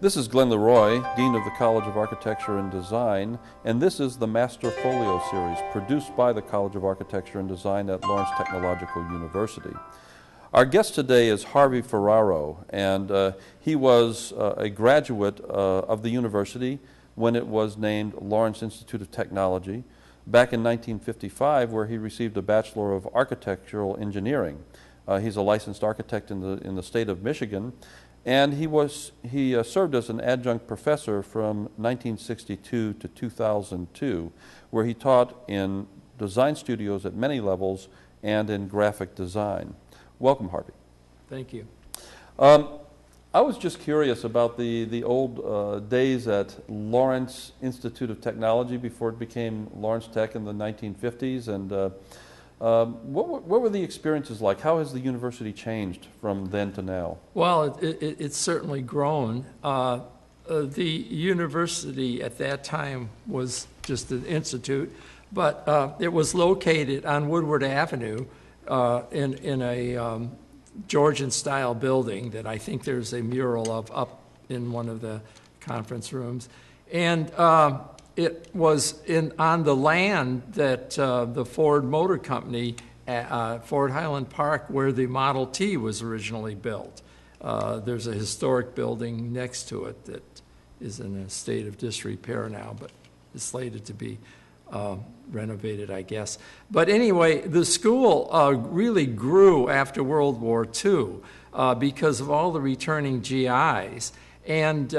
This is Glenn Leroy, Dean of the College of Architecture and Design, and this is the Master Folio Series produced by the College of Architecture and Design at Lawrence Technological University. Our guest today is Harvey Ferrero, and he was a graduate of the university when it was named Lawrence Institute of Technology back in 1955, where he received a Bachelor of Architectural Engineering. He's a licensed architect in the state of Michigan, and he served as an adjunct professor from 1962 to 2002, where he taught in design studios at many levels and in graphic design. Welcome, Harvey. Thank you. I was just curious about the old days at Lawrence Institute of Technology before it became Lawrence Tech in the 1950s, and what were the experiences like? How has the university changed from then to now? Well, it's certainly grown. The university at that time was just an institute, but it was located on Woodward Avenue in a Georgian-style building that I think there's a mural of up in one of the conference rooms. And it was on the land that the Ford Motor Company, Ford Highland Park, where the Model T was originally built. There's a historic building next to it that is in a state of disrepair now, but is slated to be renovated, I guess. But anyway, the school really grew after World War II because of all the returning GIs. And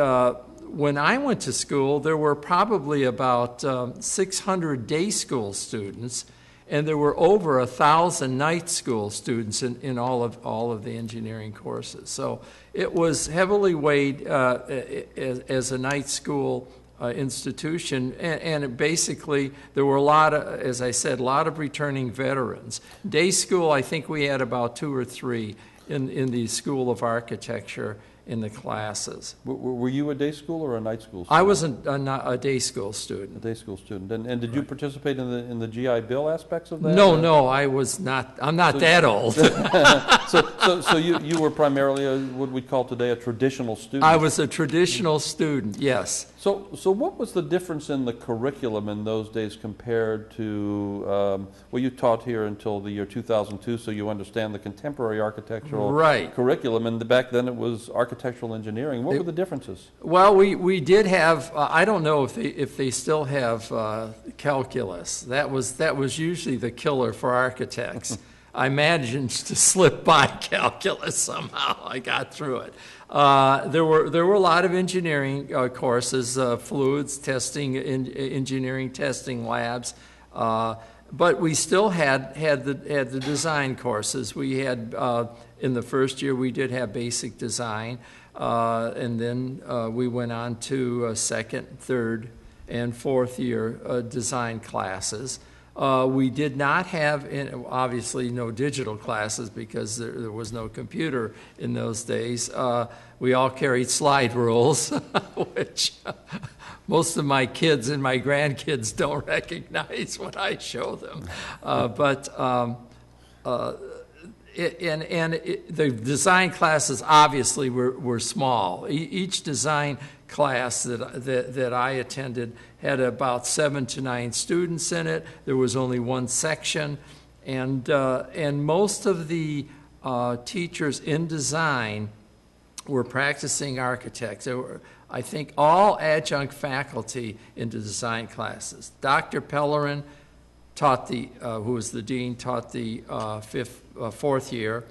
when I went to school, there were probably about 600 day school students, and there were over 1,000 night school students in all of the engineering courses. So it was heavily weighed as a night school institution, and basically there were a lot of, as I said, a lot of returning veterans. Day school, I think we had about 2 or 3 in the School of Architecture in the classes. Were you a day school or a night school student? I was a day school student. A day school student. And did you participate in the GI Bill aspects of that? No, I was not. I'm not that old. So you were primarily what we call today a traditional student? I was a traditional student, yes. So what was the difference in the curriculum in those days compared to, well, you taught here until the year 2002, so you understand the contemporary architectural curriculum, and back then it was architectural engineering. What were the differences? Well, we did have, I don't know if they still have calculus. That was usually the killer for architects. I managed to slip by calculus somehow. I got through it. There were a lot of engineering courses, fluids testing, engineering testing labs, but we still had the design courses. We had in the first year we did have basic design, and then we went on to second, third, and fourth year design classes. We did not have, obviously, no digital classes because there was no computer in those days. We all carried slide rules, which most of my kids and my grandkids don't recognize when I show them. The design classes obviously were small. Each design class that I attended had about 7 to 9 students in it. There was only one section, and most of the teachers in design were practicing architects. There were, I think, all adjunct faculty in the design classes. Dr. Pellerin taught who was the dean, taught the fourth year,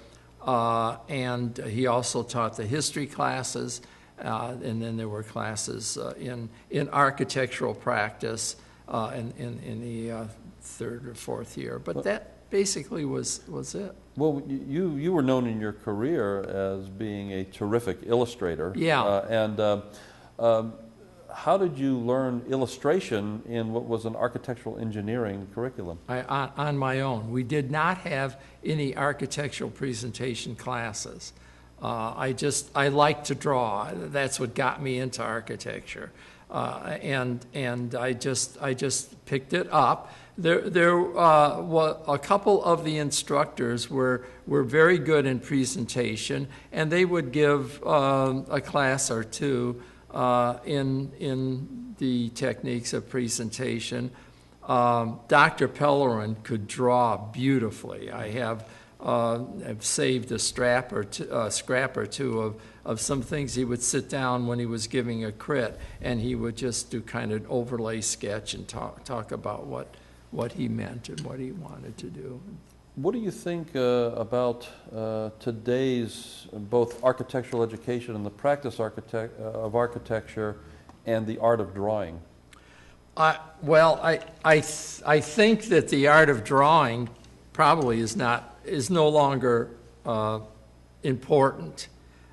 and he also taught the history classes. And then there were classes in architectural practice in the third or fourth year. But that basically was it. Well, you were known in your career as being a terrific illustrator. Yeah. How did you learn illustration in what was an architectural engineering curriculum? On my own. We did not have any architectural presentation classes. I like to draw. That's what got me into architecture, and I just picked it up. A couple of the instructors were very good in presentation, and they would give a class or two in the techniques of presentation. Dr. Pellerin could draw beautifully. I've saved a scrap or two of some things. He would sit down when he was giving a crit, and he would just do kind of overlay sketch and talk about what he meant and what he wanted to do. What do you think about today's both architectural education and the practice of architecture and the art of drawing? Well, I think that the art of drawing probably is no longer important.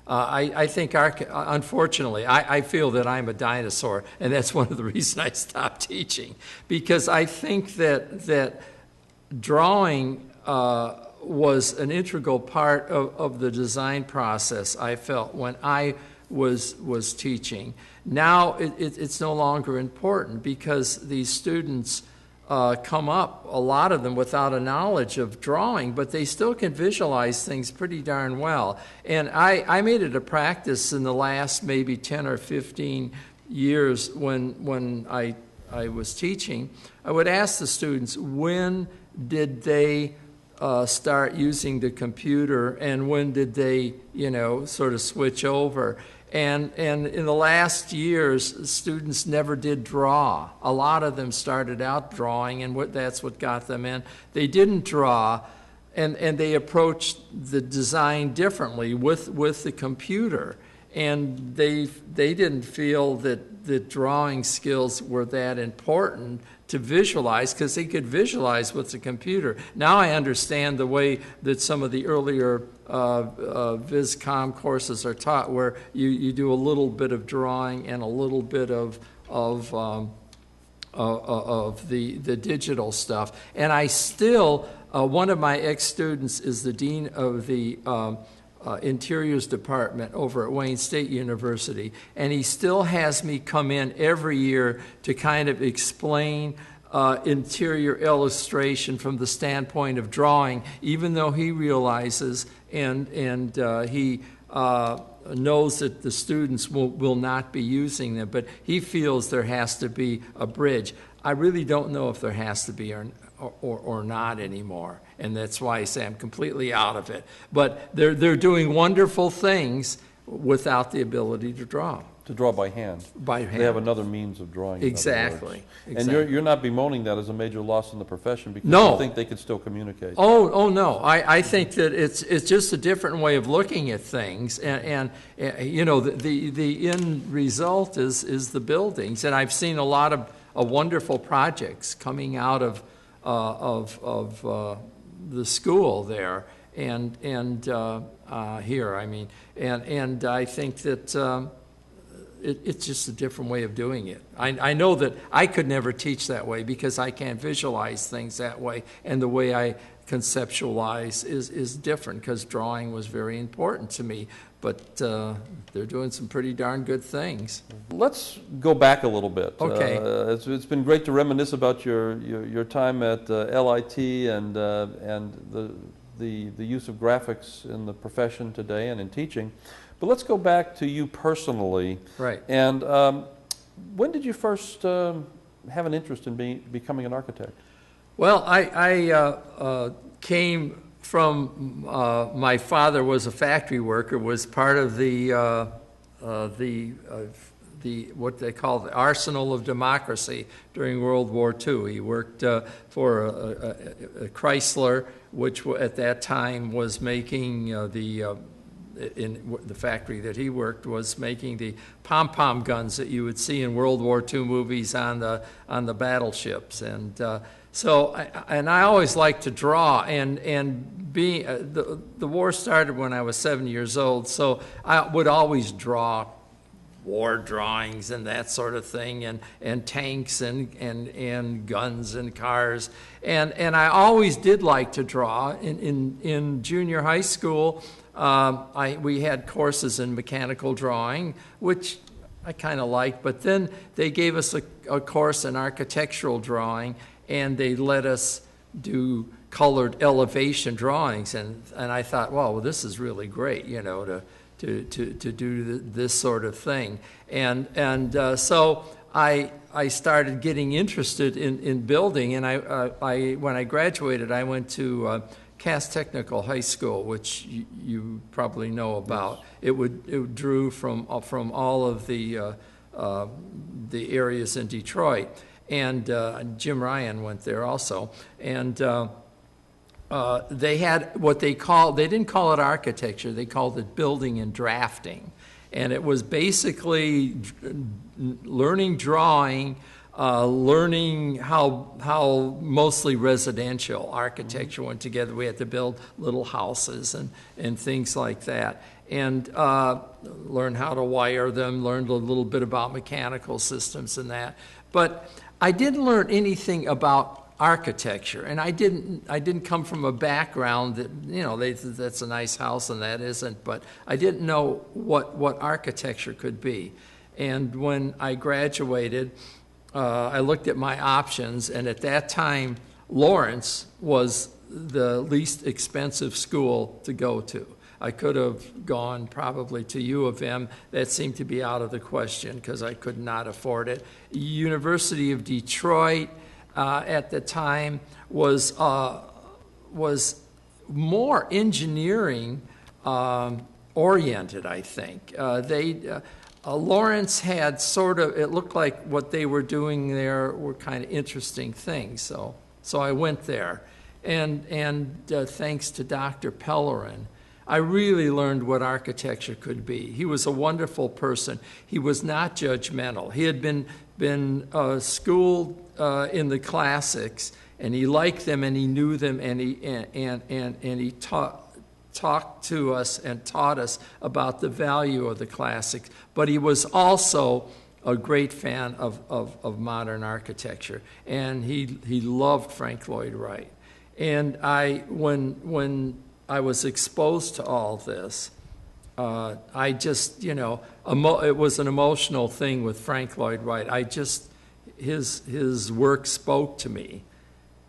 I think, unfortunately, I feel that I'm a dinosaur, and that's one of the reasons I stopped teaching, because I think that drawing was an integral part of the design process, I felt, when I was teaching. Now it's no longer important because these students come up, a lot of them, without a knowledge of drawing, but they still can visualize things pretty darn well. And I made it a practice in the last maybe 10 or 15 years when I was teaching. I would ask the students, when did they start using the computer, and when did they, sort of switch over? And in the last years, students never did draw. A lot of them started out drawing, and that's what got them in. They didn't draw, and they approached the design differently with the computer. And they didn't feel that drawing skills were that important to visualize, because they could visualize with the computer. Now I understand the way that some of the earlier Viz-Com courses are taught, where you do a little bit of drawing and a little bit of the digital stuff. And I still, one of my ex-students is the dean of the Interiors Department over at Wayne State University, and he still has me come in every year to kind of explain interior illustration from the standpoint of drawing, even though he realizes and he knows that the students will not be using them, but he feels there has to be a bridge. I really don't know if there has to be or not anymore, and that's why I say I'm completely out of it. But they're doing wonderful things without the ability to draw. To draw by hand. By hand. They have another means of drawing. Exactly. And you're not bemoaning that as a major loss in the profession, because no. you think they could still communicate. Oh no. I think that it's just a different way of looking at things, and the end result is the buildings. And I've seen a lot of wonderful projects coming out of the school there and here. I mean, and I think that it's just a different way of doing it. I know that I could never teach that way because I can't visualize things that way, and the way I conceptualize is different, because drawing was very important to me. But they're doing some pretty darn good things. Let's go back a little bit. Okay. It's been great to reminisce about your time at LIT and the use of graphics in the profession today and in teaching. But let's go back to you personally. Right. And when did you first have an interest in becoming an architect? Well, I came from, my father was a factory worker, was part of the what they call the arsenal of democracy during World War II. He worked for a Chrysler, which at that time was making in the factory that he worked was making the pom-pom guns that you would see in World War II movies on the battleships. And so I always liked to draw, and being the war started when I was 7 years old, so I would always draw war drawings and that sort of thing, and tanks and guns and cars, and I always did like to draw. In junior high school, we had courses in mechanical drawing, which I kind of liked, but then they gave us a course in architectural drawing, and they let us do colored elevation drawings, and I thought, well, this is really great, you know, to do this sort of thing, and so I started getting interested in building, and I when I graduated, I went to Cass Technical High School, which you probably know about. Yes. It drew from all of the areas in Detroit, and Jim Ryan went there also, and they had what they didn't call it architecture, they called it building and drafting. And it was basically learning drawing, learning how mostly residential architecture went together. We had to build little houses and things like that. And learn how to wire them, learned a little bit about mechanical systems and that. But I didn't learn anything about architecture, and I didn't come from a background that, you know, that's a nice house and that isn't, but I didn't know what architecture could be. And when I graduated, I looked at my options, and at that time, Lawrence was the least expensive school to go to. I could have gone probably to U of M. That seemed to be out of the question because I could not afford it. University of Detroit, at the time was more engineering oriented, I think. Lawrence had sort of, it looked like what they were doing there were kind of interesting things, so I went there. And thanks to Dr. Pellerin, I really learned what architecture could be. He was a wonderful person. He was not judgmental. He had been schooled in the classics, and he liked them, and he knew them, and he talked to us and taught us about the value of the classics. But he was also a great fan of modern architecture, and he loved Frank Lloyd Wright. And when I was exposed to all this, I just, you know, it was an emotional thing with Frank Lloyd Wright. His work spoke to me,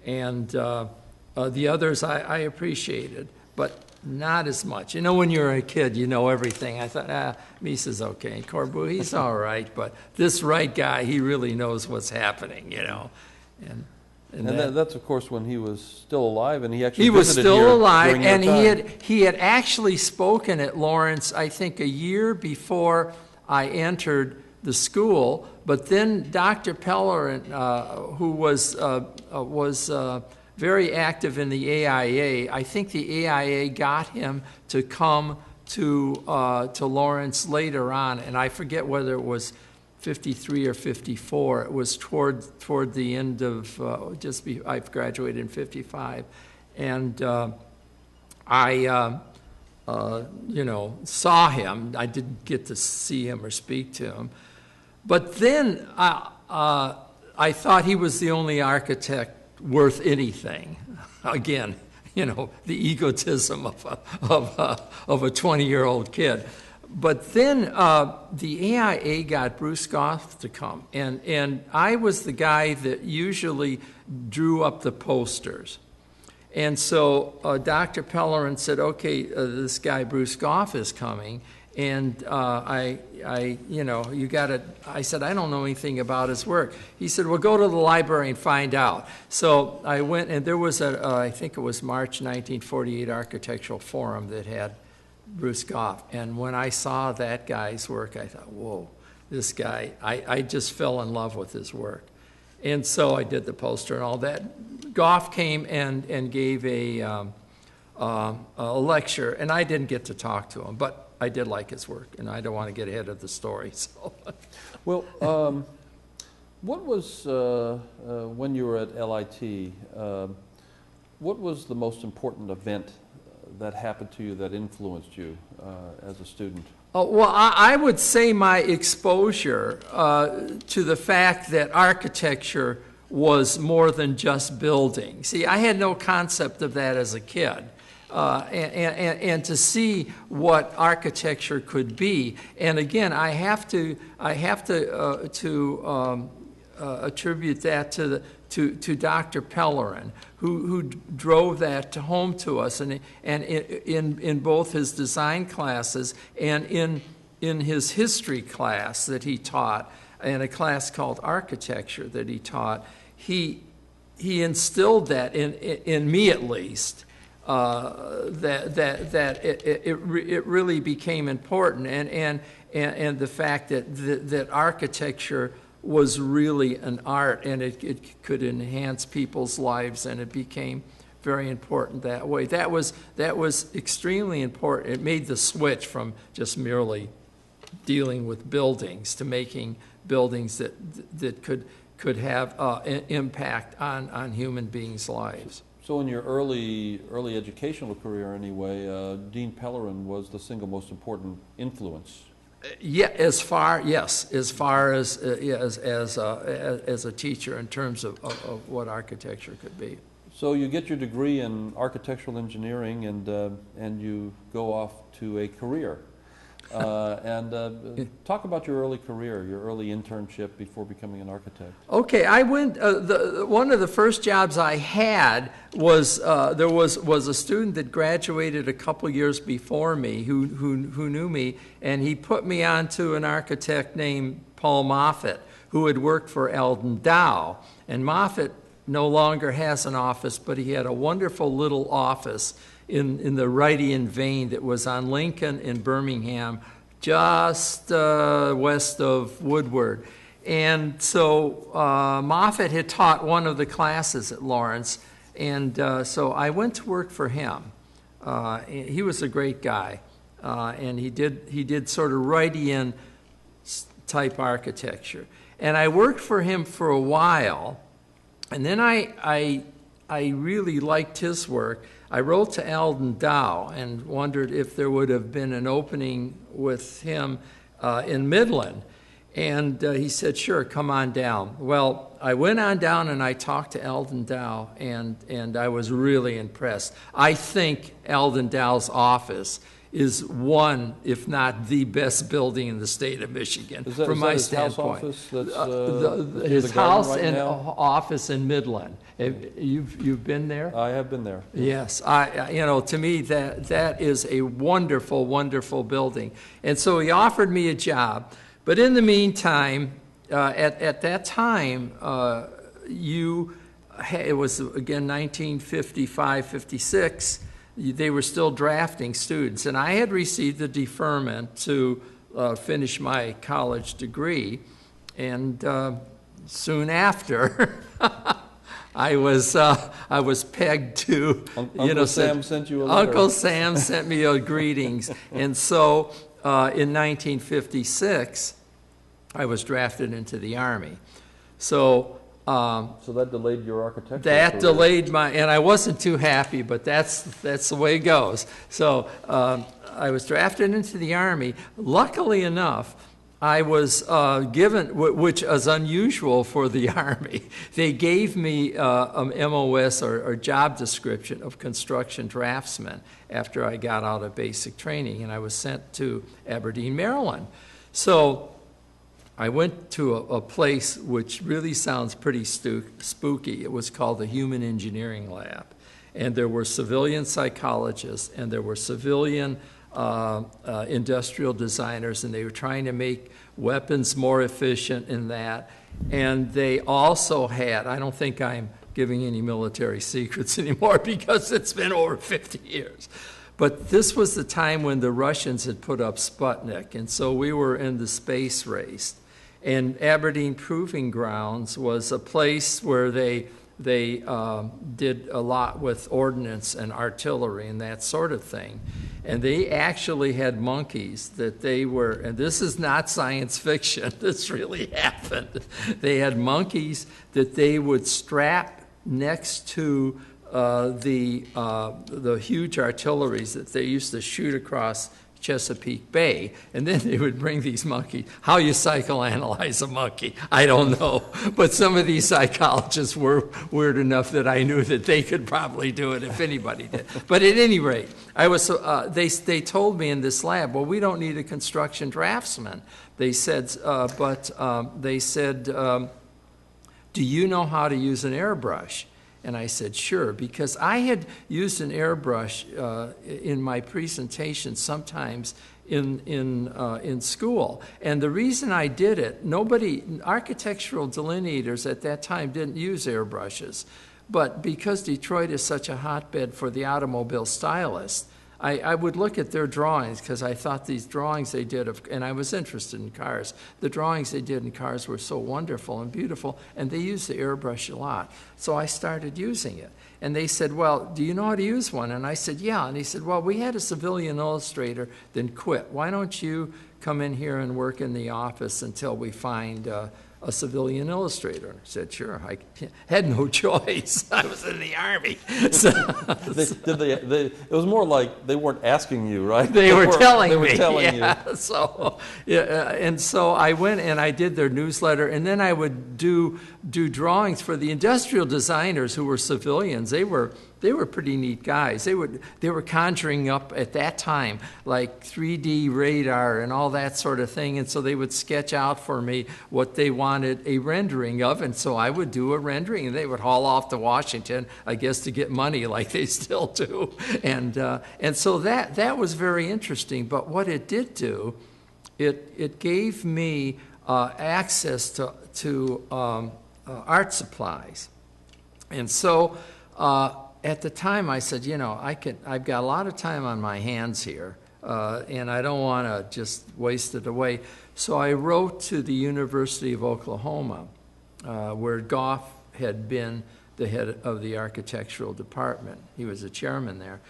and the others I appreciated, but not as much. You know, when you're a kid, you know everything. I thought, Mises okay, Corbu, he's all right, but this Wright guy, he really knows what's happening, you know. And that's of course when he was still alive, and he actually was still alive, and time. he had actually spoken at Lawrence, I think, a year before I entered the school. But then Dr. Pellerin, who was very active in the AIA, I think the AIA got him to come to Lawrence later on, and I forget whether it was 53 or 54. It was toward the end of I graduated in 55, and I saw him. I didn't get to see him or speak to him, but then I thought he was the only architect worth anything. Again, you know, the egotism of a 20-year-old kid. But then the AIA got Bruce Goff to come, and I was the guy that usually drew up the posters. And so Dr. Pellerin said, okay, this guy Bruce Goff is coming, and I said, I don't know anything about his work. He said, well, go to the library and find out. So I went, and there was I think it was March 1948 Architectural Forum that had Bruce Goff. And when I saw that guy's work, I thought, whoa, this guy, I just fell in love with his work. And so I did the poster and all that. Goff came and gave a lecture, and I didn't get to talk to him, but I did like his work, and I don't want to get ahead of the story. So. Well, what was, when you were at LIT, what was the most important event that happened to you that influenced you as a student? Well, I would say my exposure to the fact that architecture was more than just building. See, I had no concept of that as a kid. And to see what architecture could be, and again, I have to attribute that to Dr. Pellerin, who drove that home to us, and in both his design classes and in his history class that he taught, and a class called architecture that he taught, he instilled that in me at least, that it really became important, and the fact that architecture was really an art, and it could enhance people's lives, and it became very important that way. That was extremely important. It made the switch from just merely dealing with buildings to making buildings that could have an impact on human beings' lives. So in your early educational career anyway, Dean Pellerin was the single most important influence. Yeah, as far as a teacher in terms of what architecture could be. So you get your degree in architectural engineering, and you go off to a career. Talk about your early career, your early internship before becoming an architect. Okay, I went. One of the first jobs I had was there was a student that graduated a couple years before me who knew me, and he put me on to an architect named Paul Moffett, who had worked for Eldon Dow. And Moffett no longer has an office, but he had a wonderful little office in the Wrightian vein that was on Lincoln in Birmingham, just west of Woodward. And so Moffett had taught one of the classes at Lawrence, and so I went to work for him. He was a great guy, and he did sort of Wrightian type architecture. And I worked for him for a while, and then I really liked his work. I wrote to Eldon Dow and wondered if there would have been an opening with him in Midland. And he said, sure, come on down. Well, I went on down and I talked to Eldon Dow, and I was really impressed. I think Eldon Dow's office is one, if not the best building in the state of Michigan, from my standpoint. House office his house and office in Midland. You've been there? I have been there. Yes, to me that is a wonderful, wonderful building. And so he offered me a job, but in the meantime, at that time, it was again 1955, 56. They were still drafting students, and I had received the deferment to finish my college degree, and soon after, I was pegged to. Uncle Sam sent you a letter. Uncle Sam sent me a greetings, and so in 1956, I was drafted into the Army. So that delayed your architecture. That delayed and I wasn't too happy, but that's the way it goes. So I was drafted into the Army. Luckily enough, I was given, which is unusual for the Army, they gave me an MOS or job description of construction draftsman after I got out of basic training, and I was sent to Aberdeen, Maryland. So I went to a place which really sounds pretty spooky. It was called the Human Engineering Lab. And there were civilian psychologists, and there were civilian industrial designers, and they were trying to make weapons more efficient in that. And they also had, I don't think I'm giving any military secrets anymore because it's been over 50 years. But this was the time when the Russians had put up Sputnik, and so we were in the space race. And Aberdeen Proving Grounds was a place where they did a lot with ordnance and artillery and that sort of thing. And they actually had monkeys that they were, and this is not science fiction, this really happened. They had monkeys that they would strap next to the huge artilleries that they used to shoot across Chesapeake Bay, and then they would bring these monkeys. How you psychoanalyze a monkey, I don't know. But some of these psychologists were weird enough that I knew that they could probably do it if anybody did. But at any rate, they told me in this lab, well, we don't need a construction draftsman. They said, do you know how to use an airbrush? And I said, sure, because I had used an airbrush in my presentation sometimes in school. And the reason I did it, architectural delineators at that time didn't use airbrushes. But because Detroit is such a hotbed for the automobile stylist, I would look at their drawings because I thought these drawings they did and I was interested in cars. The drawings they did in cars were so wonderful and beautiful, and they used the airbrush a lot. So I started using it. And they said, well, do you know how to use one? And I said, yeah. And he said, well, we had a civilian illustrator, then quit. Why don't you come in here and work in the office until we find a civilian illustrator? And I said, sure. I had no choice. I was in the Army. So, it was more like they weren't asking you, right? They were telling me. They were telling you. So, and so I went and I did their newsletter, and then I would do drawings for the industrial designers who were civilians. They were pretty neat guys. They were conjuring up at that time like 3D radar and all that sort of thing, and so they would sketch out for me what they wanted a rendering of, and so I would do a rendering, and they would haul off to Washington, I guess, to get money like they still do, and so that was very interesting. But what it did do, it gave me access to art supplies, and so. At the time, I said, I've got a lot of time on my hands here, and I don't want to just waste it away. So I wrote to the University of Oklahoma, where Goff had been the head of the architectural department. He was the chairman there.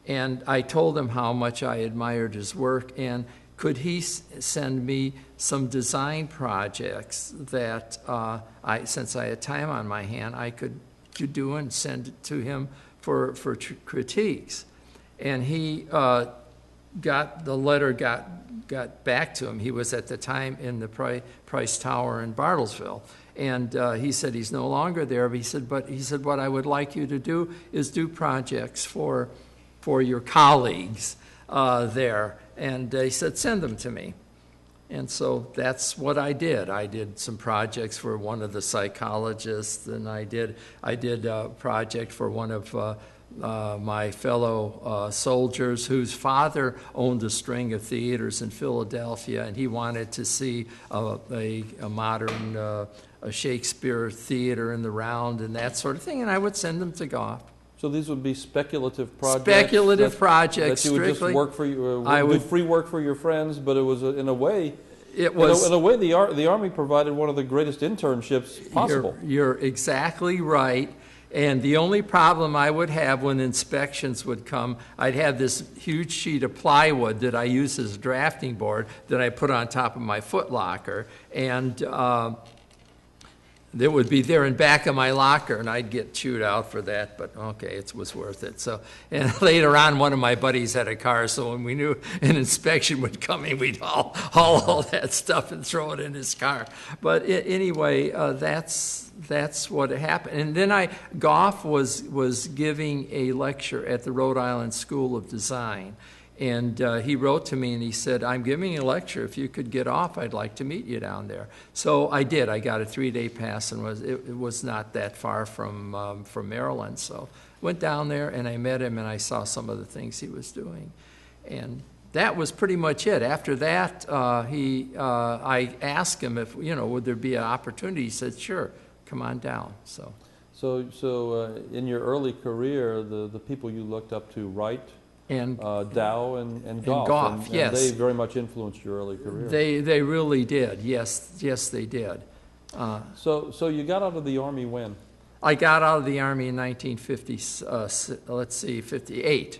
And I told him how much I admired his work, and could he send me some design projects that since I had time on my hand, I could do and send it to him for critiques. And he got back to him. He was at the time in the Price Tower in Bartlesville. And he said he's no longer there, but he said what I would like you to do is do projects for your colleagues there. And he said, send them to me. And so that's what I did. I did some projects for one of the psychologists, and I did a project for one of my fellow soldiers whose father owned a string of theaters in Philadelphia, and he wanted to see a modern a Shakespeare theater in the round and that sort of thing, and I would send them to Goff. So these would be speculative projects? Speculative projects, that you would strictly. Just work for you, do free work for your friends, but it was, in a way, the Army provided one of the greatest internships possible. You're exactly right. And the only problem I would have when inspections would come, I'd have this huge sheet of plywood that I use as a drafting board that I put on top of my footlocker, and that would be there in back of my locker, and I'd get chewed out for that, but okay, it was worth it. So, and later on, one of my buddies had a car, so when we knew an inspection would come in, we'd haul all that stuff and throw it in his car. But anyway, that's what happened. And then Goff was giving a lecture at the Rhode Island School of Design. And he wrote to me and he said, I'm giving a lecture. If you could get off, I'd like to meet you down there. So I did. I got a 3-day pass, and it was not that far from Maryland. So went down there and I met him and I saw some of the things he was doing. And that was pretty much it. After that, I asked him if, would there be an opportunity. He said, sure, come on down. So in your early career, the people you looked up to, Wright, and Dow and Goff, yes. And they very much influenced your early career. They really did. Yes, they did. So you got out of the Army when? I got out of the Army in 58.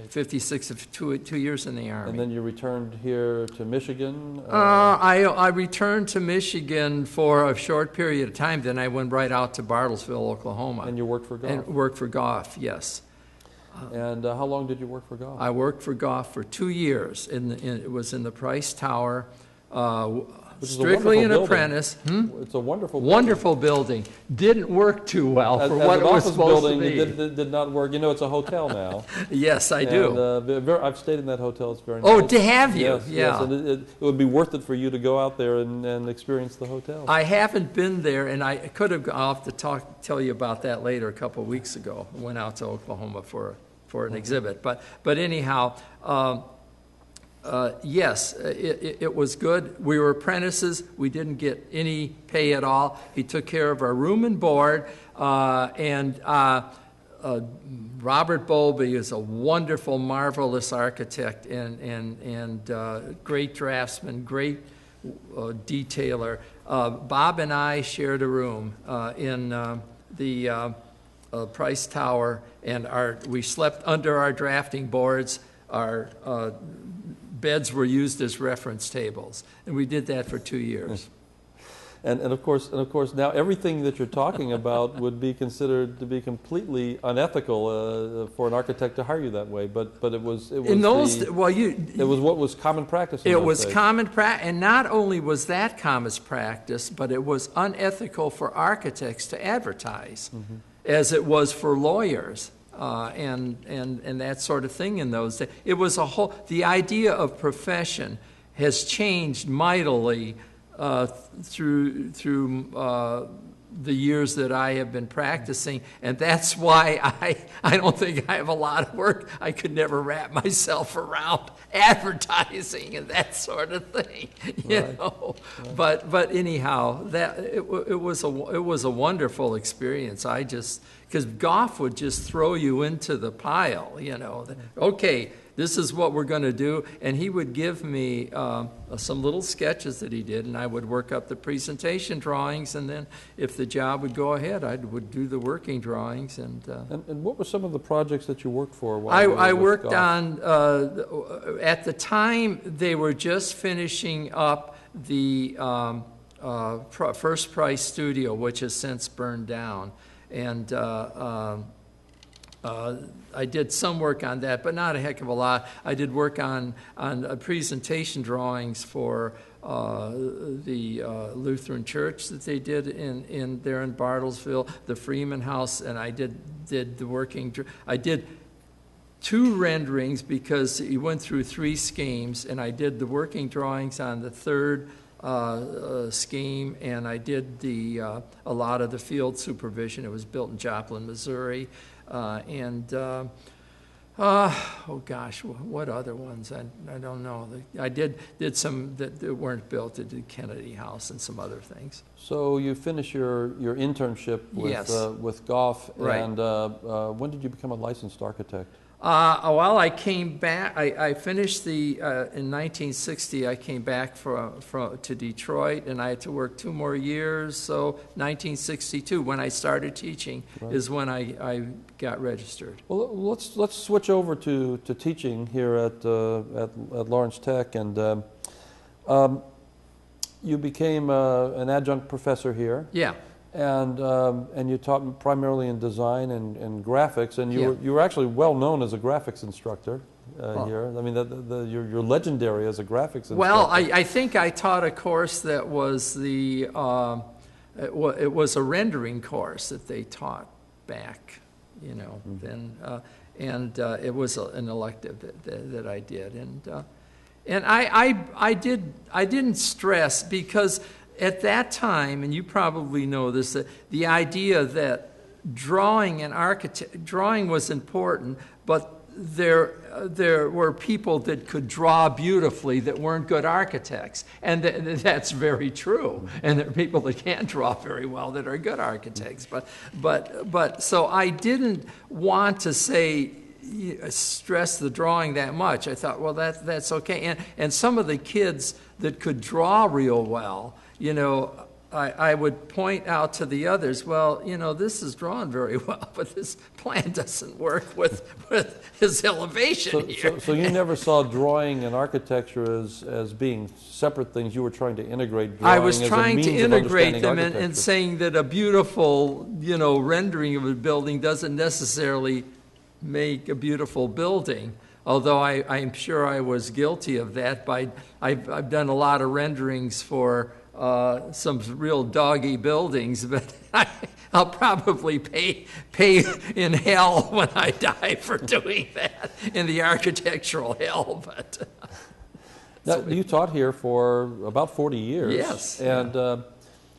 56, 2 years in the Army. And then you returned here to Michigan? I returned to Michigan for a short period of time. Then I went right out to Bartlesville, Oklahoma. And you worked for Goff? And worked for Goff, yes. And how long did you work for Goff? I worked for Goff for 2 years. It was in the Price Tower. Which is a strictly an wonderful apprentice. It's a wonderful Wonderful building. Didn't work too well for as what an it was office supposed building, to be. it did not work. You know, it's a hotel now. Yes, I do. And, I've stayed in that hotel. It's very Oh, nice. have you? Yes, Yeah. yes, and it would be worth it for you to go out there and experience the hotel. I haven't been there, and I could have. I'll have to tell you about that later. A couple of weeks ago, I went out to Oklahoma for an exhibit. But anyhow, yes, it was good. We were apprentices. We didn't get any pay at all. He took care of our room and board, and Robert Bowlby is a wonderful, marvelous architect and great draftsman, great detailer. Bob and I shared a room in the Price Tower, and we slept under our drafting boards. Our beds were used as reference tables, and we did that for 2 years. And of course, now everything that you're talking about would be considered to be completely unethical for an architect to hire you that way. But it was in those it was what was common practice. It was common practice, and not only was that common practice, but it was unethical for architects to advertise, as it was for lawyers. And that sort of thing in those days. It was the idea of profession has changed mightily through the years that I have been practicing, and that's why I don't think I have a lot of work. I could never wrap myself around advertising and that sort of thing, you know. Right. But anyhow, it was a wonderful experience. Because Goff would just throw you into the pile, you know. Okay, this is what we're going to do. And he would give me some little sketches that he did, and I would work up the presentation drawings, and then if the job would go ahead, I would do the working drawings. And what were some of the projects that you worked for? I worked on, at the time, they were just finishing up the First Price Studio, which has since burned down. And I did some work on that, but not a heck of a lot. I did work on presentation drawings for the Lutheran Church that they did there in Bartlesville, the Freeman House, and I did the working. I did 2 renderings because he went through 3 schemes, and I did the working drawings on the 3rd scheme, and I did a lot of the field supervision. It was built in Joplin, Missouri, oh gosh, what other ones? I don't know. I did some that weren't built. I did Kennedy House and some other things. So you finished your internship with Goff, right. And when did you become a licensed architect? Well, I came back. I finished in 1960. I came back to Detroit, and I had to work 2 more years. So 1962, when I started teaching, right. is when I got registered. Well, let's switch over to teaching here at Lawrence Tech, and you became an adjunct professor here. Yeah. And you taught primarily in design and graphics, and you were actually well known as a graphics instructor here. I mean, you're legendary as a graphics instructor. Well, I think I taught a course that was it was a rendering course that they taught back, you know. And it was an elective that I did, and I didn't stress because. At that time, and you probably know this, that the idea that drawing was important, but there were people that could draw beautifully that weren't good architects, and that's very true. And there are people that can't draw very well that are good architects. But so I didn't want to stress the drawing that much. I thought, well, that's okay. And some of the kids that could draw real well, you know, I would point out to the others, well, you know, this is drawn very well, but this plan doesn't work with his elevation here. So you never saw drawing and architecture as being separate things. You were trying to integrate drawing. I was trying to integrate them and saying that a beautiful, you know, rendering of a building doesn't necessarily make a beautiful building. Although I'm sure I was guilty of that. I've done a lot of renderings for some real doggy buildings, but I'll probably pay in hell when I die for doing that, in the architectural hell. But now, you taught here for about 40 years. Yes. And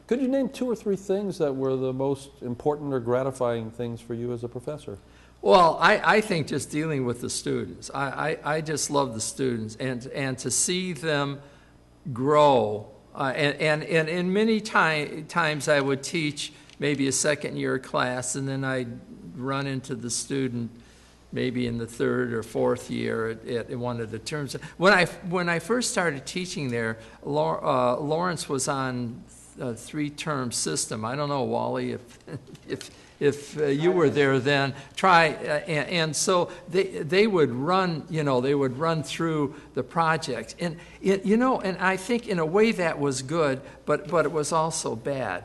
could you name 2 or 3 things that were the most important or gratifying things for you as a professor? Well, I think just dealing with the students. I just love the students, and to see them grow. And in many times I would teach maybe a second-year class, and then I'd run into the student maybe in the 3rd or 4th year at one of the terms. When I first started teaching there, Lawrence was on a 3-term system. I don't know, Wally, if you were there then, and so they would run, they would run through the projects, and and I think in a way that was good, but it was also bad.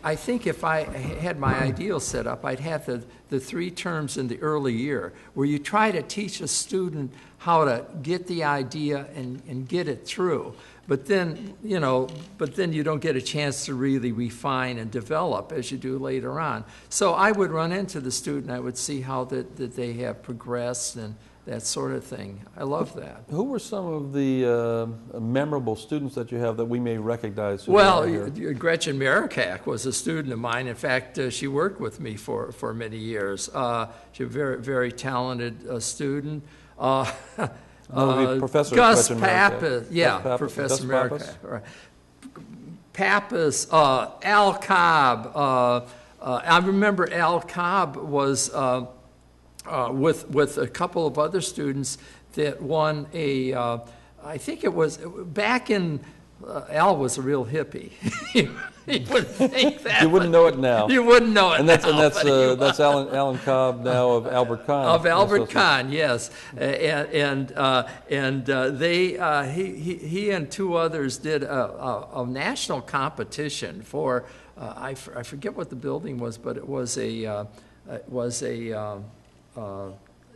I think if I had my ideal set up, I'd have the 3 terms in the early year, where you try to teach a student how to get the idea and get it through. But then, you don't get a chance to really refine and develop as you do later on. So I would run into the student, I would see how that they have progressed and that sort of thing. I love that. Who were some of the memorable students that you have that we may recognize? Well, Gretchen Marikak was a student of mine. In fact, she worked with me for many years. She's a very, very talented student. Professor Gus Gretchen Pappas, Marikak. Professor Gus Marikak. Right. Pappas, Al Cobb. I remember Al Cobb was with a couple of other students that won I think it was back in. Al was a real hippie. You wouldn't think that. You wouldn't know it now. You wouldn't know it and that's, now. And that's Alan Cobb now of Albert Kahn. Of Albert Kahn, yes. And he and 2 others did a national competition for, I forget what the building was, but it was a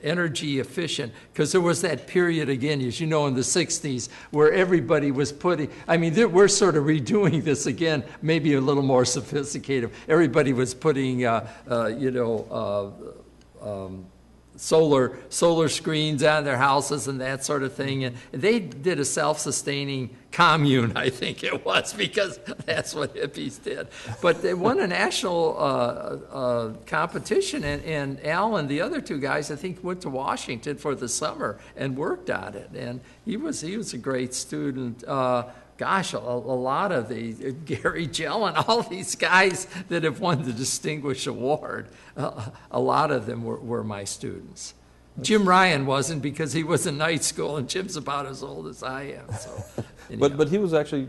energy efficient, because there was that period again, as you know, in the 60s, where everybody was putting, we're sort of redoing this again, maybe a little more sophisticated. Everybody was putting, solar screens on their houses and that sort of thing, and they did a self-sustaining commune, I think it was, because that's what hippies did. But they won a national competition, and Al and the other 2 guys, I think, went to Washington for the summer and worked on it, and he was a great student. Gosh, a lot of Gary Gellin, all these guys that have won the Distinguished Award, a lot of them were my students. Jim Ryan wasn't, because he was in night school, and Jim's about as old as I am. So, but he was actually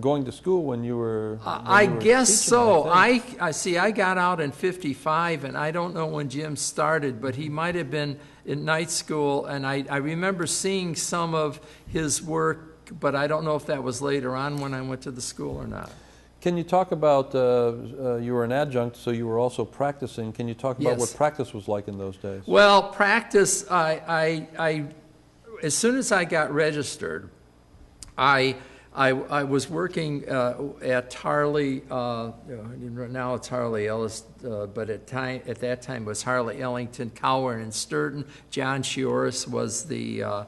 going to school when you were. I guess teaching, so. I see. I got out in '55, and I don't know when Jim started, but he might have been in night school. And I remember seeing some of his work, but I don't know if that was later on when I went to the school or not. Can you talk about, you were an adjunct, so you were also practicing. Can you talk about what practice was like in those days? Well, practice, I as soon as I got registered, I was working at Harley, now it's Harley Ellis, but at that time it was Harley Ellington, Cowan and Sturton. John Chioris was the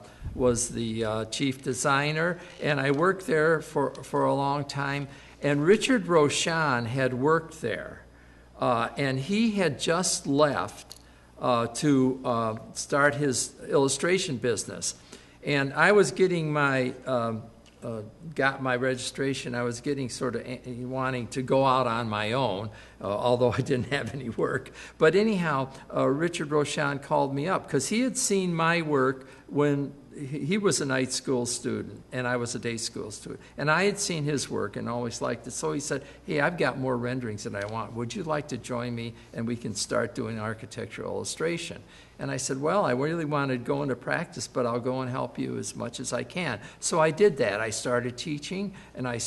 chief designer, and I worked there for a long time. And Richard Rochon had worked there, and he had just left to start his illustration business. And I was getting got my registration. I was getting sort of wanting to go out on my own, although I didn't have any work. But anyhow, Richard Rochon called me up, because he had seen my work when he was a night school student, and I was a day school student. And I had seen his work and always liked it. So he said, hey, I've got more renderings than I want. Would you like to join me, and we can start doing architectural illustration? And I said, well, I really want to go into practice, but I'll go and help you as much as I can. So I did that. I started teaching, and I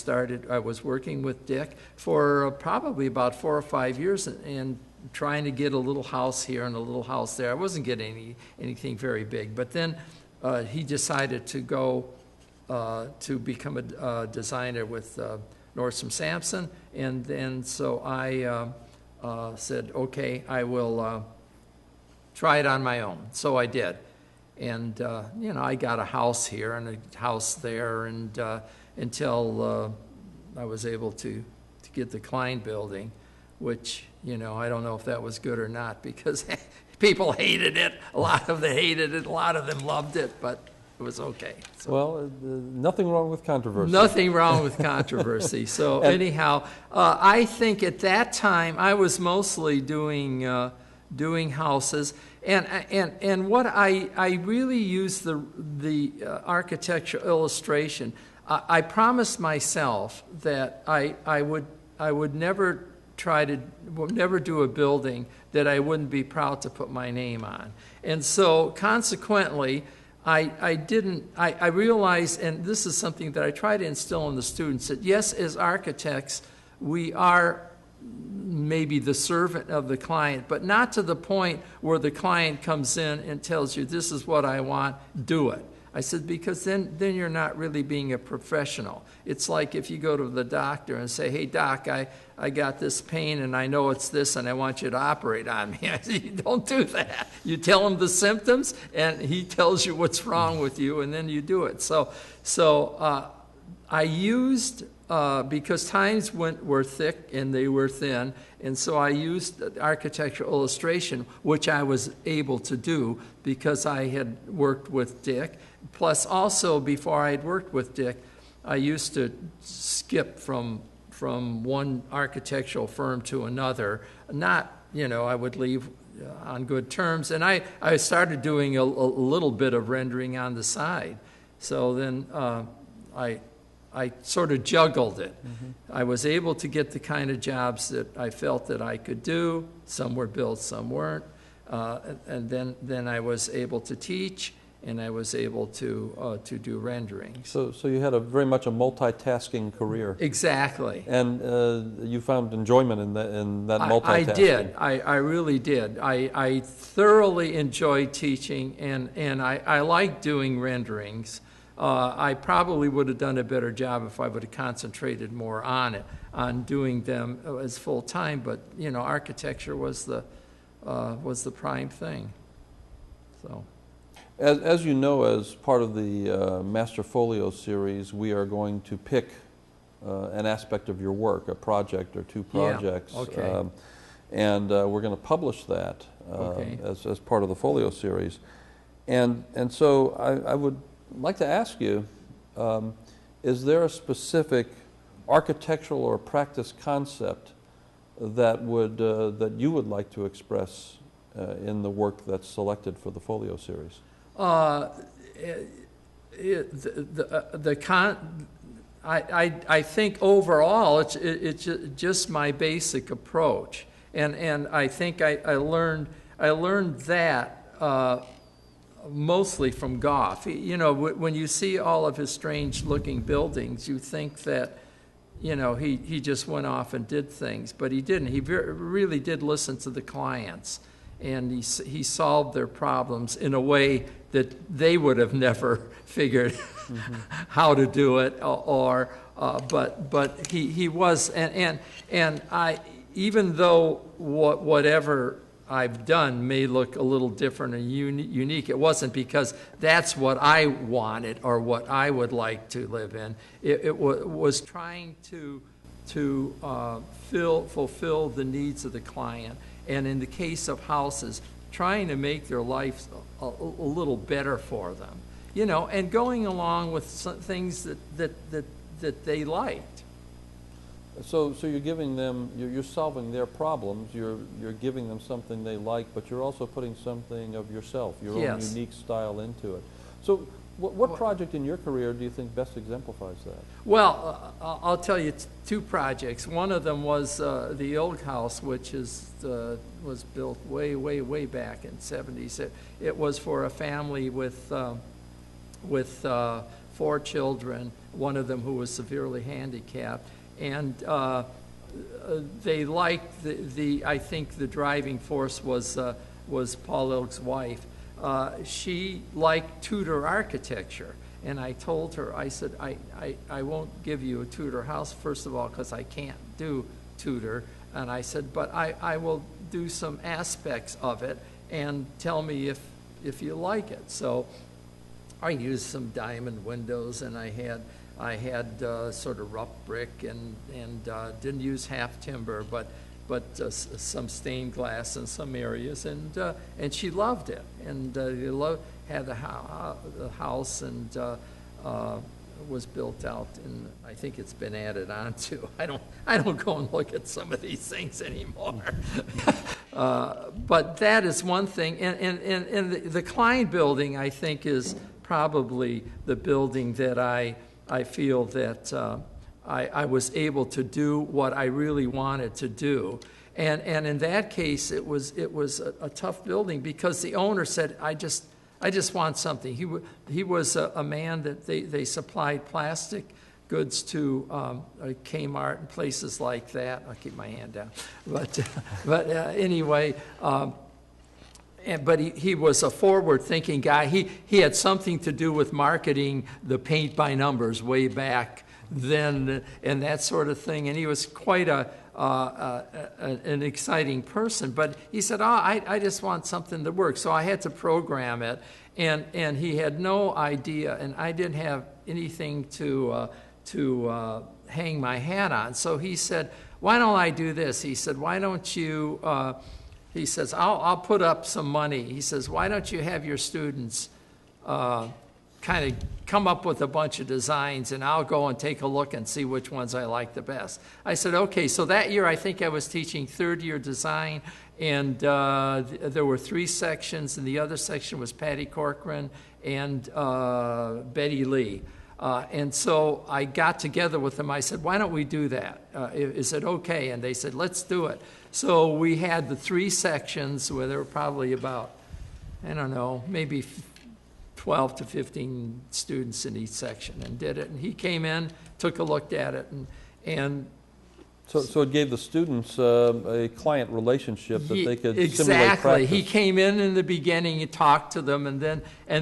was working with Dick for probably about 4 or 5 years, and trying to get a little house here and a little house there. I wasn't getting anything very big. But then he decided to go to become a designer with Nordstrom Sampson, and then so I said, okay, I will try it on my own. So I did. And, I got a house here and a house there, and until I was able to get the Klein building, which, I don't know if that was good or not, because people hated it. A lot of them hated it. A lot of them loved it, but it was okay. So, well, nothing wrong with controversy. Nothing wrong with controversy. So anyhow, I think at that time I was mostly doing houses, and what I really used the architectural illustration. I promised myself that I would never never do a building that I wouldn't be proud to put my name on. And so consequently, I realized, and this is something that I try to instill in the students, that yes, as architects, we are maybe the servant of the client, but not to the point where the client comes in and tells you, this is what I want, do it. I said, because then you're not really being a professional. It's like if you go to the doctor and say, hey, doc, I got this pain and I know it's this and I want you to operate on me. I said, you don't do that. You tell him the symptoms and he tells you what's wrong with you, and then you do it. So I used, because times were thick and they were thin, and so I used architectural illustration, which I was able to do because I had worked with Dick. Plus, also, before I had worked with Dick, I used to skip from one architectural firm to another. Not, I would leave on good terms. And I started doing a little bit of rendering on the side. So then I sort of juggled it. Mm-hmm. I was able to get the kind of jobs that I felt that I could do. Some were built, some weren't. And then I was able to teach, and I was able to do rendering. So you had very much a multitasking career. Exactly. And you found enjoyment in that multitasking. I did. I really did. I thoroughly enjoyed teaching, and I like doing renderings. I probably would have done a better job if I would have concentrated more on doing them as full time. But architecture was the prime thing. So, as you know, as part of the Master Folio Series, we are going to pick an aspect of your work, a project or two projects, yeah. Okay. And we're going to publish that okay. as part of the Folio Series. And so I would like to ask you, is there a specific architectural or practice concept that you would like to express in the work that's selected for the Folio Series? I think overall it's just my basic approach, and I think I learned that mostly from Goff. When you see all of his strange-looking buildings, you think that he just went off and did things, but he didn't. He really did listen to the clients, and he solved their problems in a way that they would have never figured mm-hmm. how to do it, but he was, and I, even though whatever I've done may look a little different and unique, it wasn't because that's what I wanted or what I would like to live in. It was trying to fulfill the needs of the client, and in the case of houses, trying to make their life a little better for them, and going along with some things that they liked. So you're giving them, you're solving their problems, you're giving them something they like, but you're also putting something of yourself, your own yes. unique style into it. So What project in your career do you think best exemplifies that? Well, I'll tell you two projects. One of them was the old house, which was built way back in '70s. It was for a family with 4 children, one of them who was severely handicapped, and they liked I think the driving force was Paul Ilg's wife. She liked Tudor architecture, and I told her, I said, I won't give you a Tudor house, first of all, because I can't do Tudor, and I said, but I will do some aspects of it, and tell me if you like it. So I used some diamond windows, and I had sort of rough brick, and didn't use half timber, but some stained glass in some areas, and she loved it, and had the house, and was built out, and I think it's been added on to. I don't go and look at some of these things anymore. But that is one thing, and the Klein building, I think, is probably the building that I feel that I was able to do what I really wanted to do. And in that case, it was a tough building, because the owner said, I just want something. He was a man that they supplied plastic goods to Kmart and places like that. I'll keep my hand down. But anyway, but he was a forward-thinking guy. He had something to do with marketing the paint by numbers way back then, and that sort of thing. And he was quite an exciting person. But he said, I just want something to work. So I had to program it, and he had no idea, and I didn't have anything to hang my hat on. So he said, why don't I do this? He said, why don't you, he says, I'll put up some money. He says, why don't you have your students kind of come up with a bunch of designs, and I'll go and take a look and see which ones I like the best. I said, okay. So that year, I think I was teaching third-year design, and there were 3 sections, and the other section was Patty Corcoran and Betty Lee. And so I got together with them. I said, why don't we do that? Is it okay? And they said, let's do it. So we had the 3 sections where there were probably about, I don't know, maybe 12 to 15 students in each section, and did it. And he came in, took a look at it, and So it gave the students a client relationship that they could simulate exactly. practice. He came in the beginning, he talked to them, and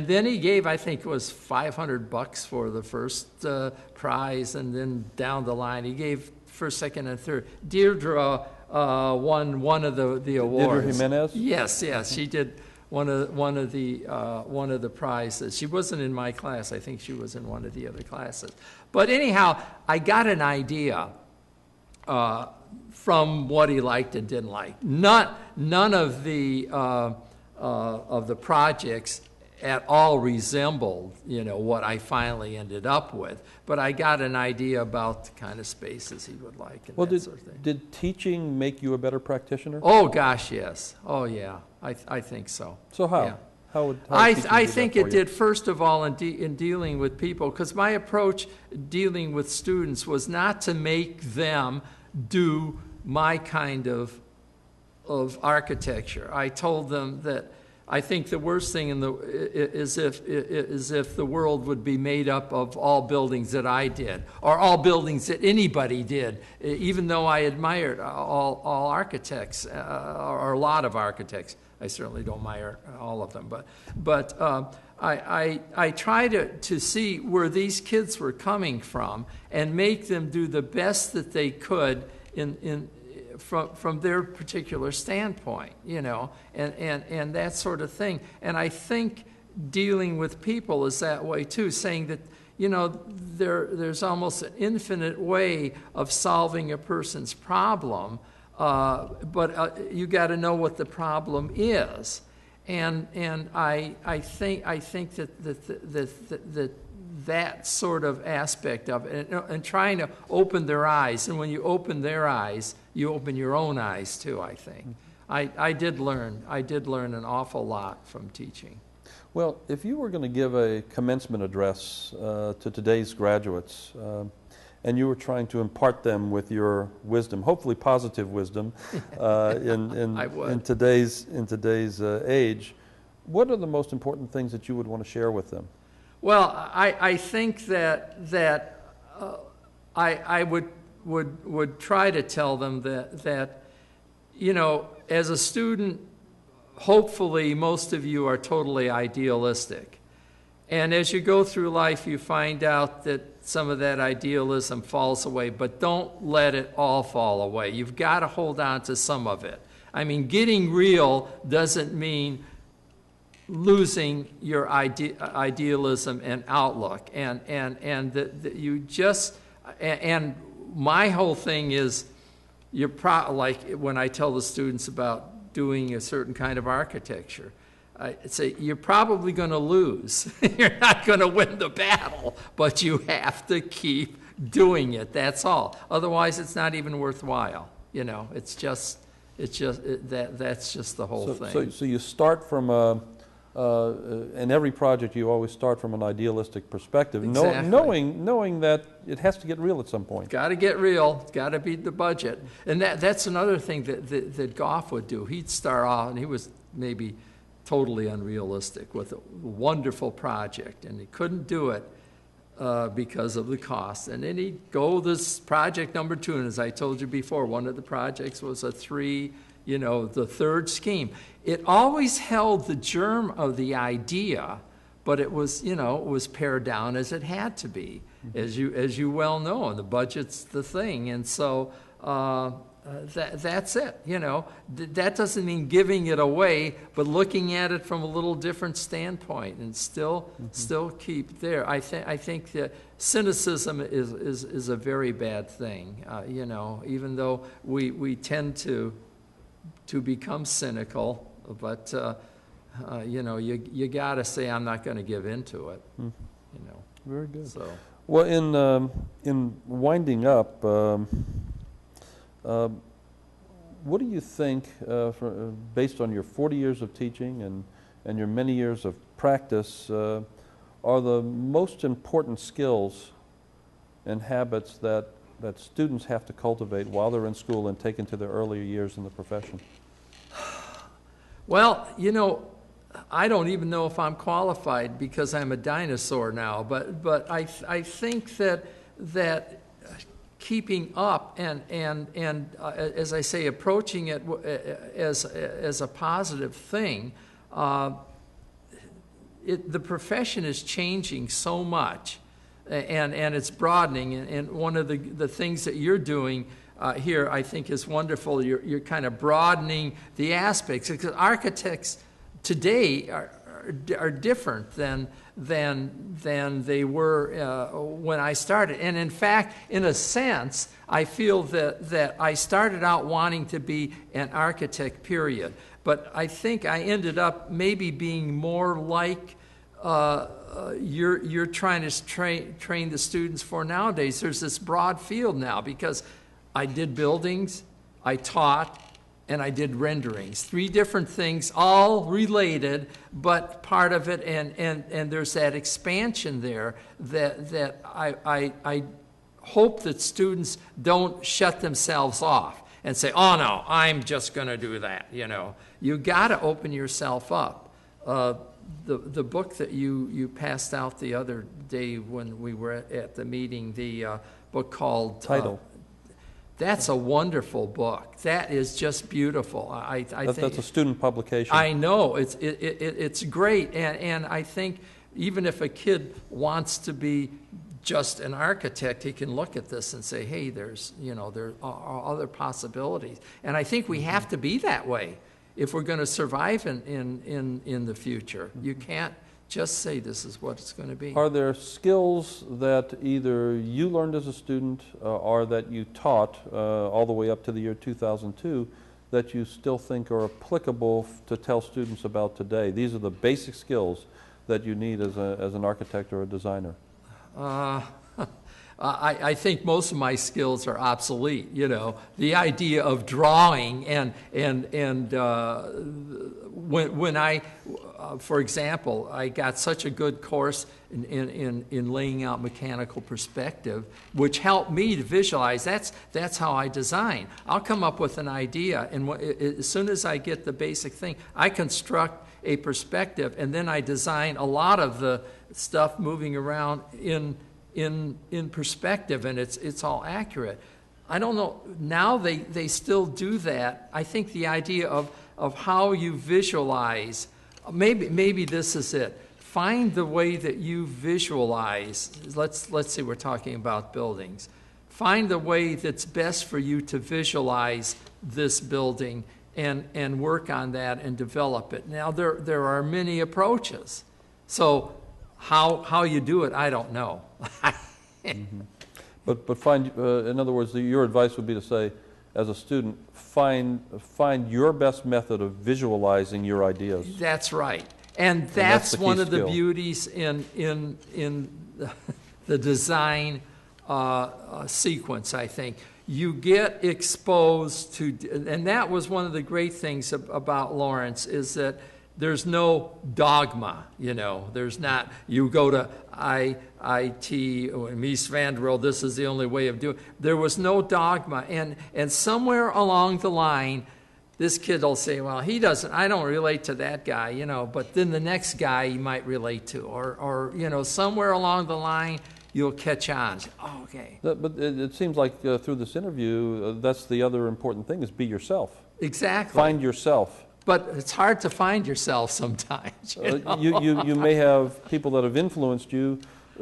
then he gave, I think it was $500 for the first prize, and then down the line he gave first, second, and third. Deirdre won one of the awards. Deirdre Jimenez? Yes, she did one of the prizes. She wasn't in my class. I think she was in one of the other classes. But anyhow, I got an idea from what he liked and didn't like. None of the projects at all resembled, what I finally ended up with. But I got an idea about the kind of spaces he would like and that sort of thing. Did teaching make you a better practitioner? Oh gosh, yes. Oh yeah, I think so. So how? Yeah. How would I think it did, first of all, in dealing with people, because my approach dealing with students was not to make them do my kind of architecture. I told them that I think the worst thing is if the world would be made up of all buildings that I did, or all buildings that anybody did, even though I admired all architects, or a lot of architects. I certainly don't admire all of them, but I try to see where these kids were coming from and make them do the best that they could from their particular standpoint, and that sort of thing. And I think dealing with people is that way too, saying that there's almost an infinite way of solving a person's problem. But you got to know what the problem is, and I think that sort of aspect of it, and trying to open their eyes, and when you open their eyes, you open your own eyes too. I think I did learn an awful lot from teaching. Well, if you were going to give a commencement address to today's graduates, and you were trying to impart them with your wisdom, hopefully positive wisdom, in today's age, what are the most important things that you would want to share with them? Well, I think that I would try to tell them that you know, as a student, hopefully most of you are totally idealistic. And as you go through life, you find out that some of that idealism falls away, but don't let it all fall away. You've got to hold on to some of it. I mean, getting real doesn't mean losing your idealism and outlook. And you just, and my whole thing is, like when I tell the students about doing a certain kind of architecture, I say, you're probably going to lose. You're not going to win the battle, but you have to keep doing it. That's all. Otherwise, it's not even worthwhile. You know, that's just the whole thing. So you start from in every project, you always start from an idealistic perspective, Exactly. knowing that it has to get real at some point. Got to get real. It's got to beat the budget. And that's another thing that Goff would do. He'd start off, and he was maybe totally unrealistic with a wonderful project, and he couldn't do it because of the cost. And then he'd go this project number 2, and as I told you before, one of the projects was the third scheme. It always held the germ of the idea, but it was, it was pared down as it had to be, as you well know, and the budget's the thing. And so that's it, That doesn't mean giving it away, but looking at it from a little different standpoint and still keep there. I think that cynicism is a very bad thing, even though we tend to become cynical, but you got to say, I'm not going to give into it. Very good. So, well, in winding up, what do you think, based on your 40 years of teaching and your many years of practice, are the most important skills and habits that students have to cultivate while they're in school and take into their earlier years in the profession? well, I don't even know if I'm qualified because I'm a dinosaur now, but I think that keeping up and as I say, approaching it as a positive thing, the profession is changing so much, and it's broadening. And one of the things that you're doing here, I think, is wonderful. You're kind of broadening the aspects, because architects today are different than they were when I started. And in fact, in a sense, I feel that I started out wanting to be an architect, period. But I think I ended up maybe being more like you're trying to train the students for nowadays. There's this broad field now, because I did buildings, I taught, and I did renderings. 3 different things, all related, but part of it, and there's that expansion there that I hope that students don't shut themselves off and say, oh no, I'm just going to do that. You got to open yourself up. The book that you passed out the other day when we were at the meeting, the book called Title. That's a wonderful book. That is just beautiful. I think that's a student publication. I know it's great, and I think even if a kid wants to be just an architect, he can look at this and say, hey, there are other possibilities. And I think we have to be that way if we're going to survive in the future. You can't just say this is what it's going to be. Are there skills that either you learned as a student or that you taught all the way up to the year 2002 that you still think are applicable to tell students about today? These are the basic skills that you need as an architect or a designer. I think most of my skills are obsolete. You know, the idea of drawing and when I, for example, I got such a good course in laying out mechanical perspective, which helped me to visualize. That's how I design. I'll come up with an idea, and as soon as I get the basic thing, I construct a perspective, and then I design a lot of the stuff moving around in perspective, and it's all accurate. I don't know, now they still do that. I think the idea of how you visualize, maybe this is it. Find the way that you visualize. Let's say we're talking about buildings. Find the way that's best for you to visualize this building and work on that and develop it. Now, there are many approaches. So how you do it, I don't know. Mm-hmm. But find, in other words, your advice would be to say, as a student, find your best method of visualizing your ideas. That's right. And that's one of the skill. beauties in the design sequence, I think. You get exposed to, and that was one of the great things about Lawrence, is that there's no dogma, you know. There's not, you go to IIT or Mies van der Rohe, this is the only way of doing it. There was no dogma. And somewhere along the line, this kid will say, well, I don't relate to that guy, you know, but then the next guy he might relate to. Or you know, somewhere along the line, you'll catch on. Oh, okay. But it seems like through this interview, that's the other important thing, is be yourself. Exactly. Find yourself. But it's hard to find yourself sometimes. You know? You may have people that have influenced you,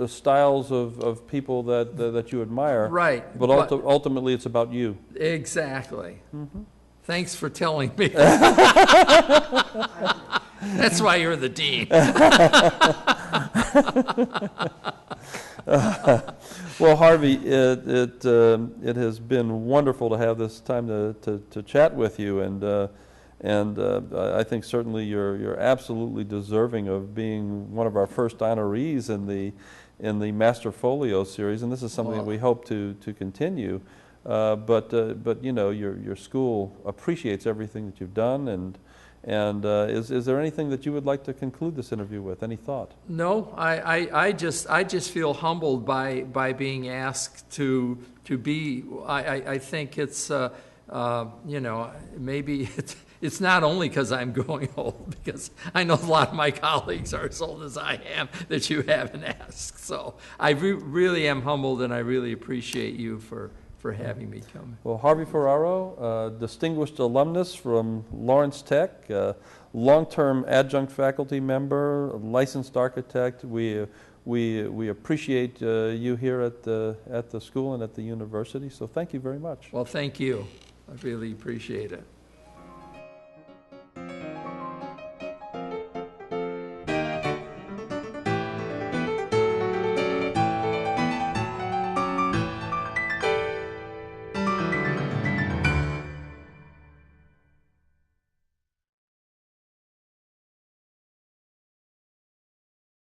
styles of people that you admire. Right. But ultimately, it's about you. Exactly. Mm-hmm. Thanks for telling me. That's why you're the dean. Well, Harvey, it has been wonderful to have this time to chat with you, and I think certainly you're absolutely deserving of being one of our first honorees in the Master Folio Series, and this is something that we hope to continue. But you know, your school appreciates everything that you've done, and is there anything that you would like to conclude this interview with? Any thought? No, I just feel humbled by being asked to be. I think it's you know, maybe it's not only because I'm growing old, because I know a lot of my colleagues are as old as I am that you haven't asked. So I really am humbled, and I really appreciate you for having me come. Well, Harvey Ferrero, distinguished alumnus from Lawrence Tech, long-term adjunct faculty member, licensed architect. We appreciate you here at the school and at the university. So thank you very much. Well, thank you. I really appreciate it.